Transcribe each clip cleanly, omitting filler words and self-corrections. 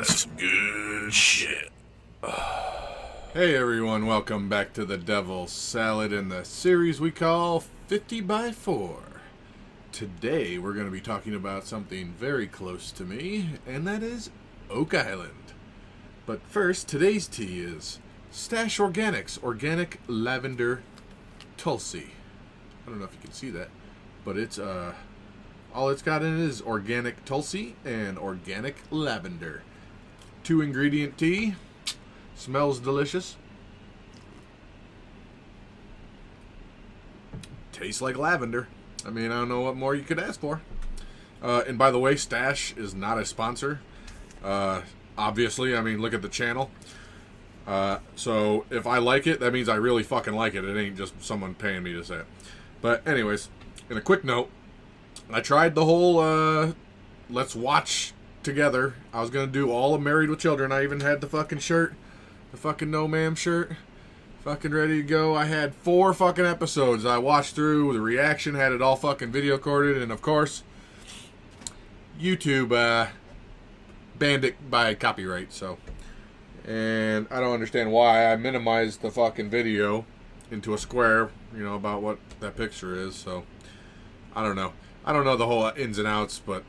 That's good shit. Hey everyone, welcome back to the Devil's Salad in the series we call 50 by 4. Today we're going to be talking about something very close to me, and that is Oak Island. But first, today's tea is Stash Organics Organic Lavender Tulsi. I don't know if you can see that, but it's all it's got in it is organic Tulsi and organic lavender. 2-ingredient tea. Smells delicious. Tastes like lavender. I mean, I don't know what more you could ask for. And by the way, Stash is not a sponsor. Obviously, I mean, look at the channel. So if I like it, that means I really fucking like it. It ain't just someone paying me to say it. But anyways, in a quick note, I tried the whole let's watch together. I was going to do all of Married with Children. I even had the fucking shirt. The fucking No Ma'am shirt. Fucking ready to go. I had 4 fucking episodes I watched through. The reaction, had it all fucking video recorded. And of course, YouTube banned it by copyright. So, and I don't understand why. I minimized the fucking video into a square, you know, about what that picture is. So, I don't know. I don't know the whole ins and outs, but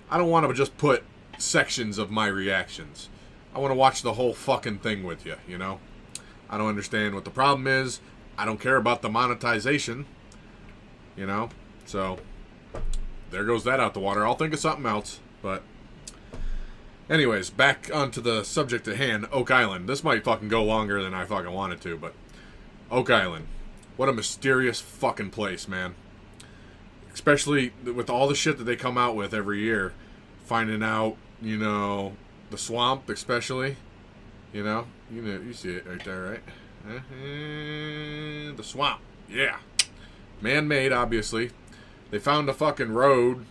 I don't want to just put sections of my reactions. I want to watch the whole fucking thing with you, you know? I don't understand what the problem is. I don't care about the monetization, you know? So, there goes that out the water. I'll think of something else, but anyways, back onto the subject at hand, Oak Island. This might fucking go longer than I fucking wanted to, but Oak Island. What a mysterious fucking place, man. Especially with all the shit that they come out with every year. Finding out, you know, the swamp especially. You know, you see it right there, right? The swamp. Yeah. Man-made, obviously. They found a fucking road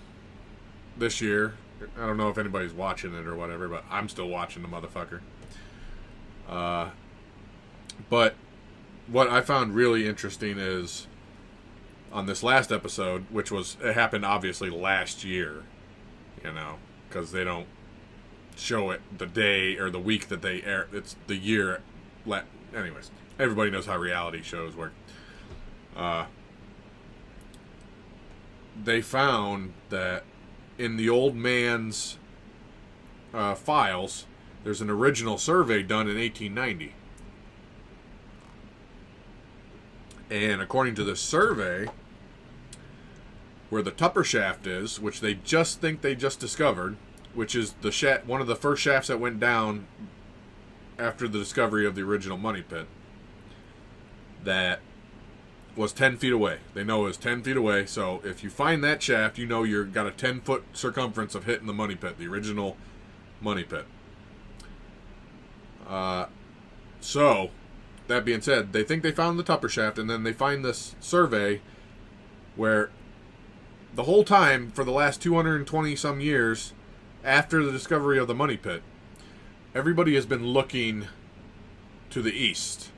this year. I don't know if anybody's watching it or whatever, but I'm still watching the motherfucker. But what I found really interesting is on this last episode, which was, it happened obviously last year, you know, because they don't show it the day or the week that they air. It's the year. Anyways, everybody knows how reality shows work. They found that in the old man's files, there's an original survey done in 1890. And according to the survey, where the Tupper shaft is, which they just think they just discovered, which is the one of the first shafts that went down after the discovery of the original money pit, that was 10 feet away. They know it was 10 feet away, so if you find that shaft, you know you've got a 10-foot circumference of hitting the money pit, the original money pit. So, that being said, they think they found the Tupper shaft, and then they find this survey where the whole time, for the last 220 some years, after the discovery of the money pit, everybody has been looking to the east.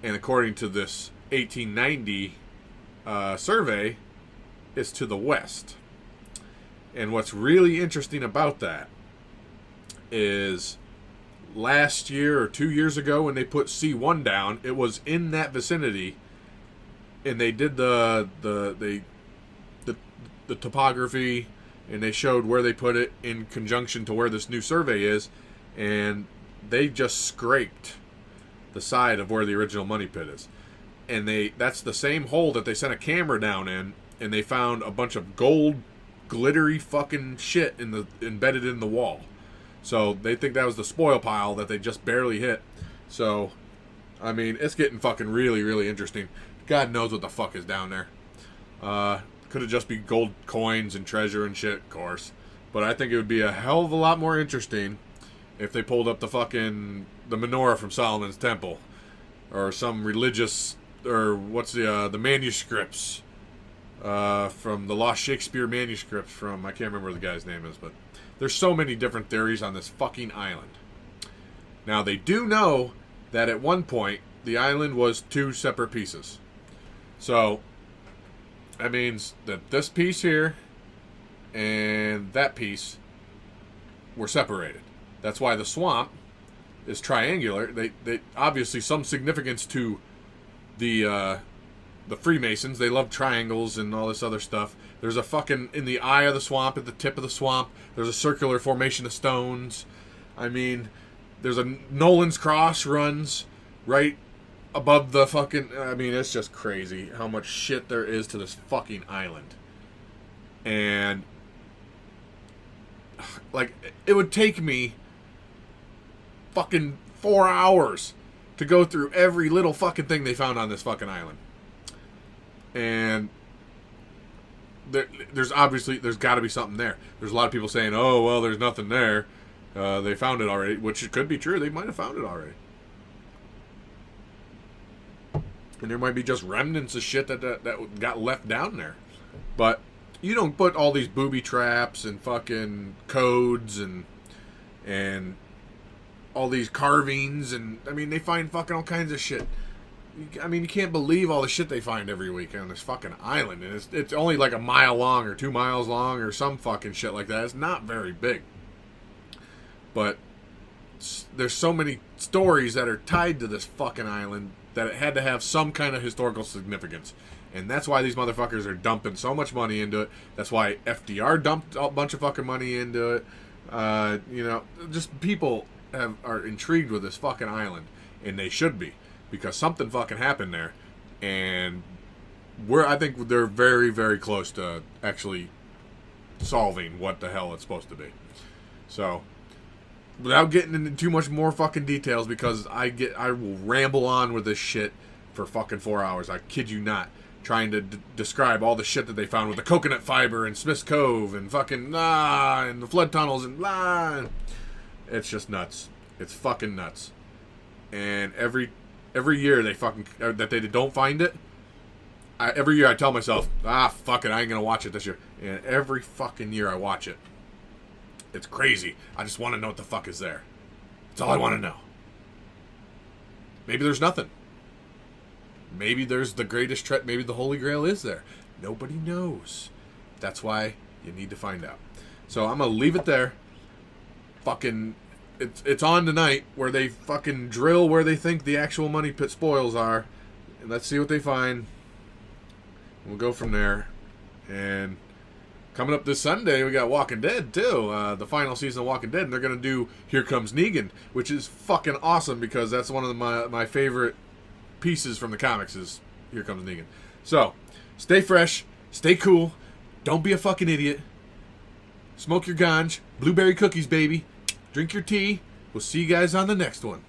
And according to this 1890 survey, it's to the west. And what's really interesting about that is last year or 2 years ago when they put C1 down, it was in that vicinity, and they did the topography, and they showed where they put it in conjunction to where this new survey is, and they just scraped the side of where the original money pit is. And that's the same hole that they sent a camera down in, and they found a bunch of gold, glittery fucking shit embedded in the wall. So they think that was the spoil pile that they just barely hit. So, I mean, it's getting fucking really, really interesting. God knows what the fuck is down there. Could have just be gold coins and treasure and shit, of course. But I think it would be a hell of a lot more interesting if they pulled up the menorah from Solomon's Temple. Or some religious, or what's the manuscripts from the Lost Shakespeare manuscripts from, I can't remember what the guy's name is, but there's so many different theories on this fucking island. Now, they do know that at one point, the island was 2 separate pieces. So, that means that this piece here and that piece were separated. That's why the swamp is triangular. They obviously some significance to the Freemasons. They love triangles and all this other stuff. There's a fucking, in the eye of the swamp, at the tip of the swamp, there's a circular formation of stones. I mean, there's a Nolan's Cross runs right above the fucking, I mean, it's just crazy how much shit there is to this fucking island. And, like, it would take me fucking 4 hours to go through every little fucking thing they found on this fucking island. And there's got to be something there. There's a lot of people saying, oh, well, there's nothing there. They found it already, which it could be true. They might have found it already. And there might be just remnants of shit that got left down there. But you don't put all these booby traps and fucking codes and all these carvings, and I mean, they find fucking all kinds of shit. I mean, you can't believe all the shit they find every week on this fucking island. And it's only like a mile long or 2 miles long or some fucking shit like that. It's not very big. But there's so many stories that are tied to this fucking island that it had to have some kind of historical significance. And that's why these motherfuckers are dumping so much money into it. That's why FDR dumped a bunch of fucking money into it. You know, just people are intrigued with this fucking island. And they should be. Because something fucking happened there. And I think they're very, very close to actually solving what the hell it's supposed to be. So, without getting into too much more fucking details, because I will ramble on with this shit for fucking 4 hours. I kid you not. Trying to describe all the shit that they found with the coconut fiber and Smith's Cove and fucking and the flood tunnels and blah. It's just nuts. It's fucking nuts. And every year they fucking that they don't find it, every year I tell myself, fuck it, I ain't gonna watch it this year. And every fucking year I watch it. It's crazy. I just want to know what the fuck is there. That's all I want to know. Maybe there's nothing. Maybe there's the greatest maybe the Holy Grail is there. Nobody knows. That's why you need to find out. So I'm gonna leave it there. Fucking, it's on tonight where they fucking drill where they think the actual money pit spoils are, and let's see what they find. We'll go from there. And coming up this Sunday, we got Walking Dead too. The final season of Walking Dead, and they're gonna do Here Comes Negan, which is fucking awesome because that's one of my favorite pieces from the comics is Here Comes Negan. So, stay fresh, stay cool, don't be a fucking idiot, smoke your ganj, blueberry cookies, baby, drink your tea. We'll see you guys on the next one.